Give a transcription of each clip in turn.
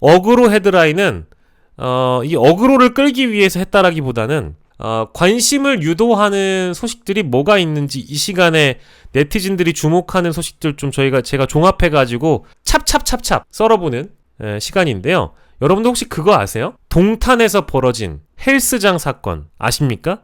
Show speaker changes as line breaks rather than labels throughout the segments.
어그로 헤드라인은 이 어그로를 끌기 위해서 했다라기보다는 관심을 유도하는 소식들이 뭐가 있는지 이 시간에 네티즌들이 주목하는 소식들 좀 제가 종합해가지고 찹찹찹찹 썰어보는 시간인데요. 여러분들 혹시 그거 아세요? 동탄에서 벌어진 헬스장 사건 아십니까?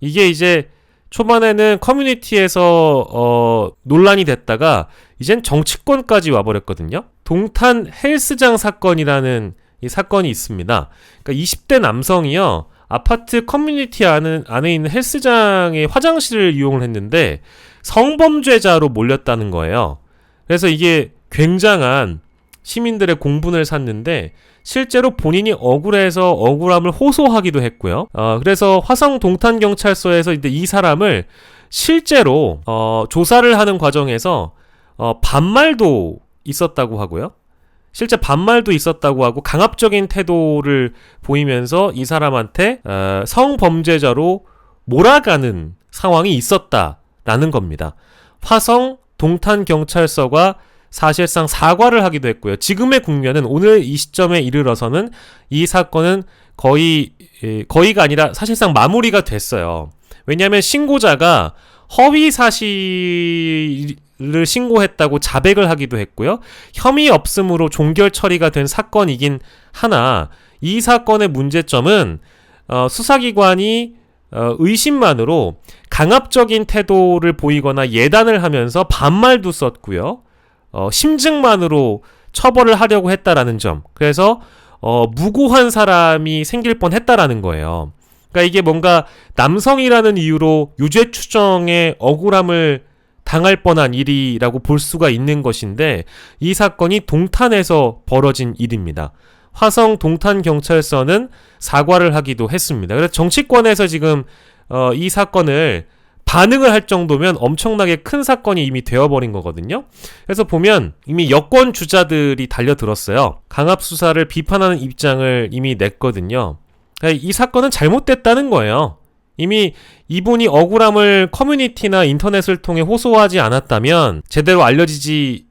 이게 이제 초반에는 커뮤니티에서 논란이 됐다가 이젠 정치권까지 와버렸거든요. 동탄 헬스장 사건이라는 이 사건이 있습니다. 그러니까 20대 남성이요, 아파트 커뮤니티 안에 있는 헬스장의 화장실을 이용을 했는데 성범죄자로 몰렸다는 거예요. 그래서 이게 굉장한 시민들의 공분을 샀는데 실제로 본인이 억울해서 억울함을 호소하기도 했고요. 그래서 화성 동탄경찰서에서 이제 이 사람을 실제로 조사를 하는 과정에서 반말도 있었다고 하고요. 실제 반말도 있었다고 하고 강압적인 태도를 보이면서 이 사람한테 성범죄자로 몰아가는 상황이 있었다라는 겁니다. 화성 동탄경찰서가 사실상 사과를 하기도 했고요. 지금의 국면은 오늘 이 시점에 이르러서는 이 사건은 거의가 아니라 사실상 마무리가 됐어요. 왜냐하면 신고자가 허위 사실을 신고했다고 자백을 하기도 했고요. 혐의 없음으로 종결 처리가 된 사건이긴 하나 이 사건의 문제점은 수사기관이 의심만으로 강압적인 태도를 보이거나 예단을 하면서 반말도 썼고요. 심증만으로 처벌을 하려고 했다라는 점. 그래서 무고한 사람이 생길 뻔했다라는 거예요. 그러니까 이게 뭔가 남성이라는 이유로 유죄 추정에 억울함을 당할 뻔한 일이라고 볼 수가 있는 것인데 이 사건이 동탄에서 벌어진 일입니다. 화성 동탄경찰서는 사과를 하기도 했습니다. 그래서 정치권에서 지금 이 사건을 반응을 할 정도면 엄청나게 큰 사건이 이미 되어버린 거거든요. 그래서 보면 이미 여권 주자들이 달려들었어요. 강압수사를 비판하는 입장을 이미 냈거든요. 그러니까 이 사건은 잘못됐다는 거예요. 이미 이분이 억울함을 커뮤니티나 인터넷을 통해 호소하지 않았다면 제대로 알려지지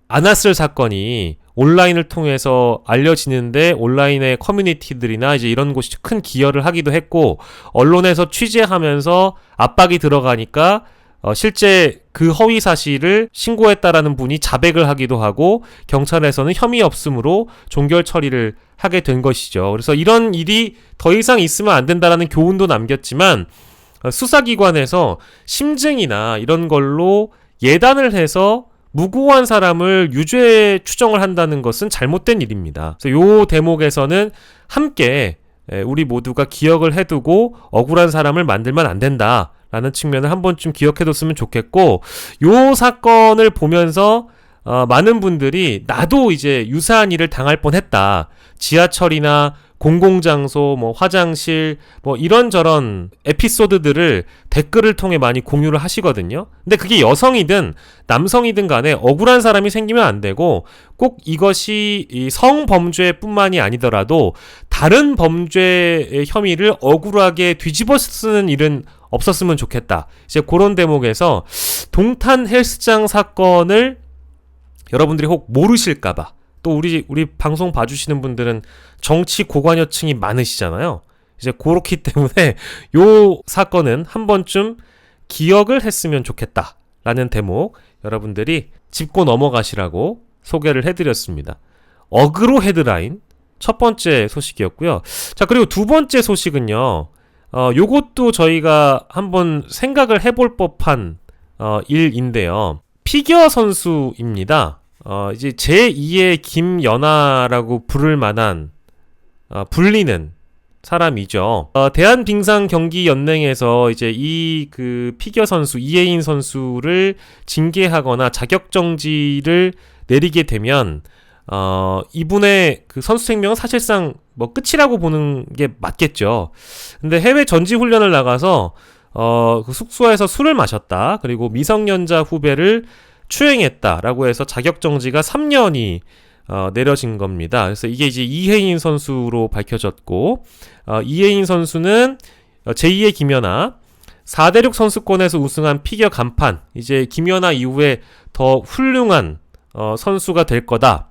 않았을 사건이 온라인을 통해서 알려지는데 온라인의 커뮤니티들이나 이제 이런 곳이 큰 기여를 하기도 했고 언론에서 취재하면서 압박이 들어가니까 실제 그 허위 사실을 신고했다라는 분이 자백을 하기도 하고 경찰에서는 혐의 없음으로 종결 처리를 하게 된 것이죠. 그래서 이런 일이 더 이상 있으면 안 된다라는 교훈도 남겼지만 수사기관에서 심증이나 이런 걸로 예단을 해서 무고한 사람을 유죄 추정을 한다는 것은 잘못된 일입니다. 그래서 요 대목에서는 함께 우리 모두가 기억을 해두고 억울한 사람을 만들면 안 된다라는 측면을 한 번쯤 기억해뒀으면 좋겠고, 요 사건을 보면서 많은 분들이 나도 이제 유사한 일을 당할 뻔했다. 지하철이나 공공장소, 화장실, 이런저런 에피소드들을 댓글을 통해 많이 공유를 하시거든요. 근데 그게 여성이든 남성이든 간에 억울한 사람이 생기면 안 되고, 꼭 이것이 이 성범죄뿐만이 아니더라도 다른 범죄의 혐의를 억울하게 뒤집어 쓰는 일은 없었으면 좋겠다. 이제 그런 대목에서 동탄 헬스장 사건을 여러분들이 혹 모르실까봐, 또 우리 방송 봐주시는 분들은 정치 고관여층이 많으시잖아요. 이제 그렇기 때문에 요 사건은 한 번쯤 기억을 했으면 좋겠다라는 대목 여러분들이 짚고 넘어가시라고 소개를 해드렸습니다. 어그로 헤드라인 첫 번째 소식이었고요. 자, 그리고 두 번째 소식은요. 요것도 저희가 한번 생각을 해볼 법한 일인데요. 피겨 선수입니다. 이제 제2의 김연아라고 부를 만한 불리는 사람이죠. 대한빙상경기연맹에서 이제 이 그 피겨 선수 이혜인 선수를 징계하거나 자격정지를 내리게 되면 이분의 그 선수 생명은 사실상 끝이라고 보는 게 맞겠죠. 근데 해외 전지 훈련을 나가서 그 숙소에서 술을 마셨다. 그리고 미성년자 후배를 추행했다라고 해서 자격정지가 3년이 내려진 겁니다. 그래서 이게 이제 이혜인 선수로 밝혀졌고, 이혜인 선수는 제2의 김연아 4대륙 선수권에서 우승한 피겨 간판, 이제 김연아 이후에 더 훌륭한 선수가 될 거다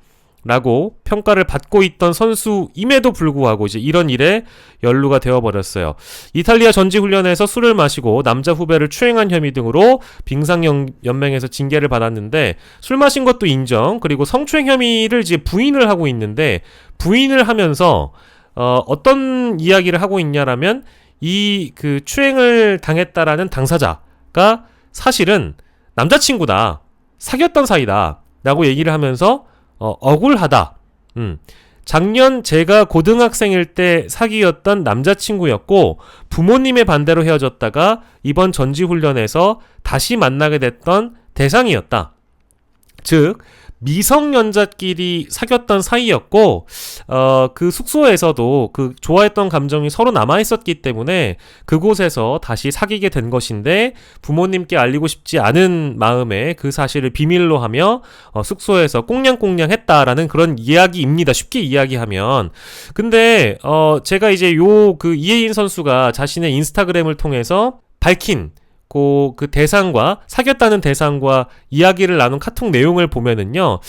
라고 평가를 받고 있던 선수임에도 불구하고 이제 이런 일에 연루가 되어버렸어요. 이탈리아 전지훈련에서 술을 마시고 남자 후배를 추행한 혐의 등으로 빙상연맹에서 징계를 받았는데, 술 마신 것도 인정, 그리고 성추행 혐의를 이제 부인을 하고 있는데, 부인을 하면서 어떤 이야기를 하고 있냐라면, 이 그 추행을 당했다라는 당사자가 사실은 남자친구다, 사귀었던 사이다 라고 얘기를 하면서 억울하다. 작년 제가 고등학생일 때 사귀었던 남자친구였고 부모님의 반대로 헤어졌다가 이번 전지훈련에서 다시 만나게 됐던 대상이었다. 즉 미성년자끼리 사귀었던 사이였고 그 숙소에서도 그 좋아했던 감정이 서로 남아있었기 때문에 그곳에서 다시 사귀게 된 것인데, 부모님께 알리고 싶지 않은 마음에 그 사실을 비밀로 하며 숙소에서 꽁냥꽁냥 했다라는 그런 이야기입니다. 쉽게 이야기하면. 근데 제가 이제 그 이혜인 선수가 자신의 인스타그램을 통해서 밝힌 그 대상과, 사귀었다는 대상과 이야기를 나눈 카톡 내용을 보면은요,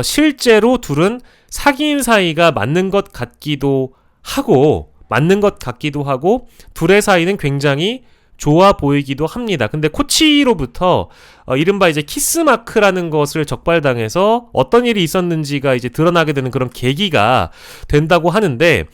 실제로 둘은 사귄 사이가 맞는 것 같기도 하고, 둘의 사이는 굉장히 좋아 보이기도 합니다. 근데 코치로부터 이른바 이제 키스마크라는 것을 적발당해서 어떤 일이 있었는지가 이제 드러나게 되는 그런 계기가 된다고 하는데,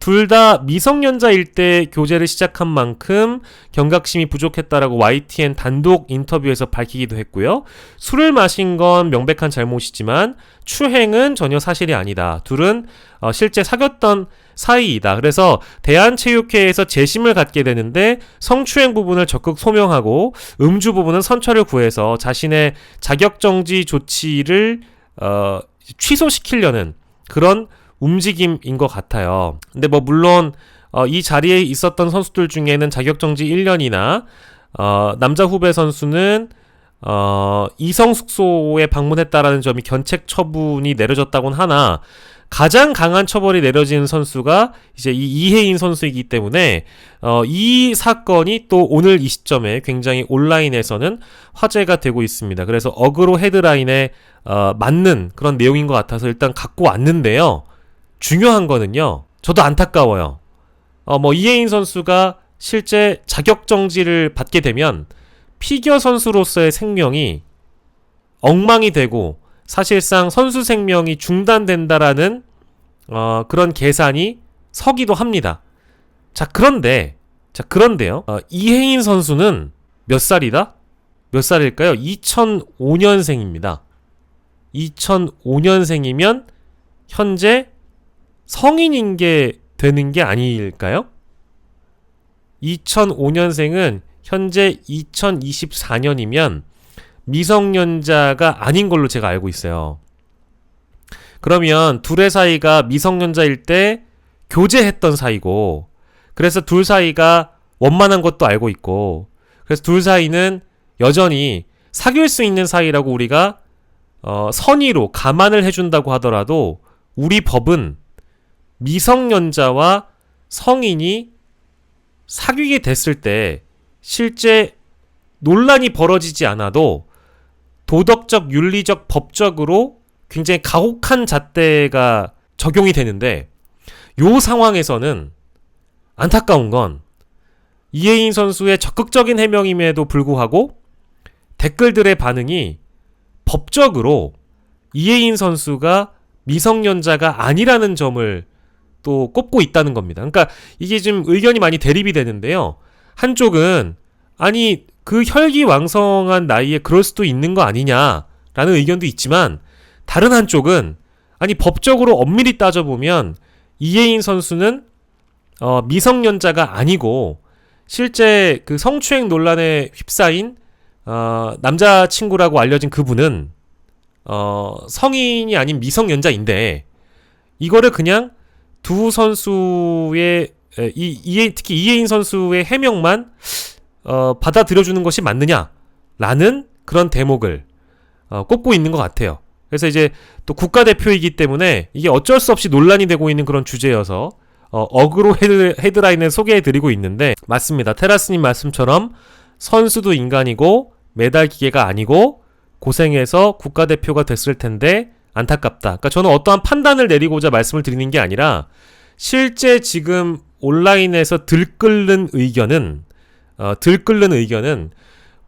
둘 다 미성년자일 때 교제를 시작한 만큼 경각심이 부족했다라고 YTN 단독 인터뷰에서 밝히기도 했고요. 술을 마신 건 명백한 잘못이지만 추행은 전혀 사실이 아니다. 둘은 실제 사귀었던 사이이다. 그래서 대한체육회에서 재심을 갖게 되는데, 성추행 부분을 적극 소명하고 음주 부분은 선처를 구해서 자신의 자격정지 조치를 취소시키려는 그런 움직임인 것 같아요. 근데 물론 이 자리에 있었던 선수들 중에는 자격정지 1년이나 남자 후배 선수는 이성 숙소에 방문했다라는 점이 견책 처분이 내려졌다곤 하나, 가장 강한 처벌이 내려지는 선수가 이제 이 이혜인 선수이기 때문에 이 사건이 또 오늘 이 시점에 굉장히 온라인에서는 화제가 되고 있습니다. 그래서 어그로 헤드라인에 맞는 그런 내용인 것 같아서 일단 갖고 왔는데요. 중요한 거는요, 저도 안타까워요. 이혜인 선수가 실제 자격정지를 받게 되면 피겨 선수로서의 생명이 엉망이 되고 사실상 선수 생명이 중단된다라는 그런 계산이 서기도 합니다. 그런데요. 이혜인 선수는 몇 살이다? 몇 살일까요? 2005년생입니다. 2005년생이면 현재 성인인 게 되는 게 아닐까요? 2005년생은 현재 2024년이면 미성년자가 아닌 걸로 제가 알고 있어요. 그러면 둘의 사이가 미성년자일 때 교제했던 사이고, 그래서 둘 사이가 원만한 것도 알고 있고, 그래서 둘 사이는 여전히 사귈 수 있는 사이라고 우리가 선의로 감안을 해준다고 하더라도, 우리 법은 미성년자와 성인이 사귀게 됐을 때 실제 논란이 벌어지지 않아도 도덕적, 윤리적, 법적으로 굉장히 가혹한 잣대가 적용이 되는데, 요 상황에서는 안타까운 건 이혜인 선수의 적극적인 해명임에도 불구하고 댓글들의 반응이 법적으로 이혜인 선수가 미성년자가 아니라는 점을 또 꼽고 있다는 겁니다. 그러니까 이게 지금 의견이 많이 대립이 되는데요. 한쪽은 아니 그 혈기왕성한 나이에 그럴 수도 있는 거 아니냐라는 의견도 있지만, 다른 한쪽은 아니 법적으로 엄밀히 따져보면 이혜인 선수는 미성년자가 아니고 실제 그 성추행 논란에 휩싸인 남자친구라고 알려진 그분은 성인이 아닌 미성년자인데, 이거를 그냥 두 선수의 특히 이혜인 선수의 해명만 받아들여주는 것이 맞느냐라는 그런 대목을 꼽고 있는 것 같아요. 그래서 이제 또 국가대표이기 때문에 이게 어쩔 수 없이 논란이 되고 있는 그런 주제여서 어그로 헤드라인을 소개해드리고 있는데, 맞습니다. 테라스님 말씀처럼 선수도 인간이고 메달 기계가 아니고 고생해서 국가대표가 됐을 텐데 안타깝다. 그러니까 저는 어떠한 판단을 내리고자 말씀을 드리는 게 아니라 실제 지금 온라인에서 들끓는 의견은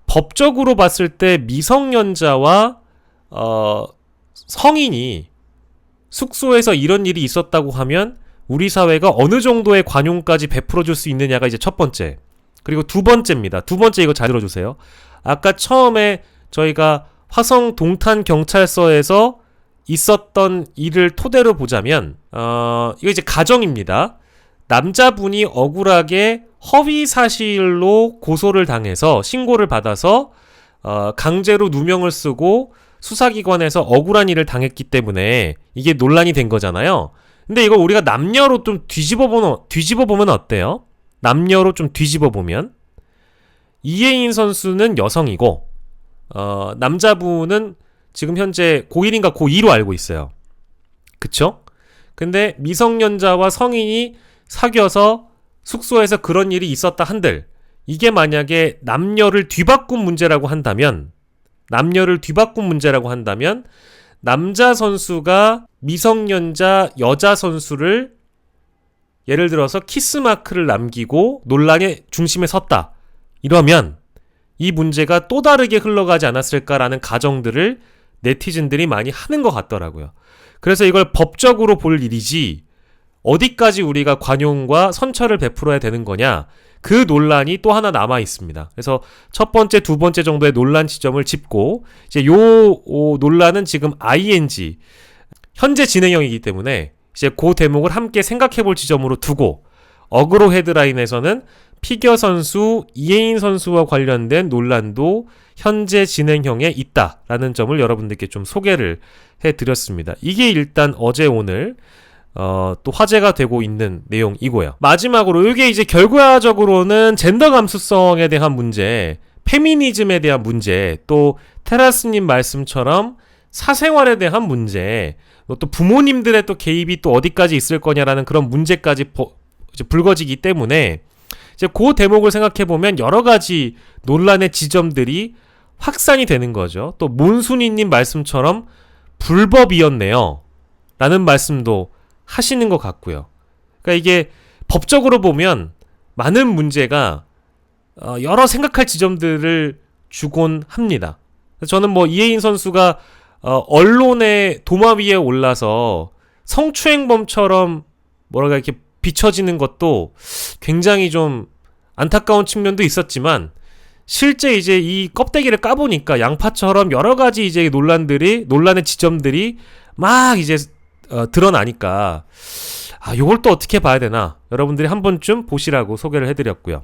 법적으로 봤을 때 미성년자와 성인이 숙소에서 이런 일이 있었다고 하면 우리 사회가 어느 정도의 관용까지 베풀어줄 수 있느냐가 이제 첫 번째. 그리고 두 번째입니다. 두 번째 이거 잘 들어주세요. 아까 처음에 저희가 화성 동탄 경찰서에서 있었던 일을 토대로 보자면 이거 이제 가정입니다. 남자분이 억울하게 허위 사실로 고소를 당해서 신고를 받아서 강제로 누명을 쓰고 수사기관에서 억울한 일을 당했기 때문에 이게 논란이 된 거잖아요. 근데 이거 우리가 남녀로 좀 뒤집어보면 어때요? 남녀로 좀 뒤집어보면 이예인 선수는 여성이고 남자분은 지금 현재 고1인가 고2로 알고 있어요. 그쵸? 근데 미성년자와 성인이 사귀어서 숙소에서 그런 일이 있었다 한들 이게 만약에 남녀를 뒤바꾼 문제라고 한다면 남자 선수가 미성년자 여자 선수를 예를 들어서 키스마크를 남기고 논란의 중심에 섰다. 이러면 이 문제가 또 다르게 흘러가지 않았을까라는 가정들을 네티즌들이 많이 하는 것 같더라고요. 그래서 이걸 법적으로 볼 일이지 어디까지 우리가 관용과 선처를 베풀어야 되는 거냐, 그 논란이 또 하나 남아 있습니다. 그래서 첫 번째, 두 번째 정도의 논란 지점을 짚고 이제 요 논란은 지금 ING 현재 진행형이기 때문에 이제 그 대목을 함께 생각해 볼 지점으로 두고 어그로 헤드라인에서는 피겨 선수 이예인 선수와 관련된 논란도 현재 진행형에 있다라는 점을 여러분들께 좀 소개를 해드렸습니다. 이게 일단 어제 오늘 또 화제가 되고 있는 내용이고요. 마지막으로 이게 이제 결과적으로는 젠더 감수성에 대한 문제, 페미니즘에 대한 문제, 또 테라스님 말씀처럼 사생활에 대한 문제, 또 부모님들의 또 개입이 또 어디까지 있을 거냐라는 그런 문제까지 이제 불거지기 때문에 이제 그 대목을 생각해 보면 여러 가지 논란의 지점들이 확산이 되는 거죠. 또 몬순이님 말씀처럼 불법이었네요 라는 말씀도 하시는 것 같고요. 그러니까 이게 법적으로 보면 많은 문제가 여러 생각할 지점들을 주곤 합니다. 저는 뭐 이예인 선수가 언론의 도마 위에 올라서 성추행범처럼 뭐랄까 이렇게 비춰지는 것도 굉장히 좀 안타까운 측면도 있었지만 실제 이제 이 껍데기를 까보니까 양파처럼 여러 가지 이제 논란의 지점들이 막 이제 드러나니까 요걸 또 어떻게 봐야 되나 여러분들이 한 번쯤 보시라고 소개를 해드렸고요.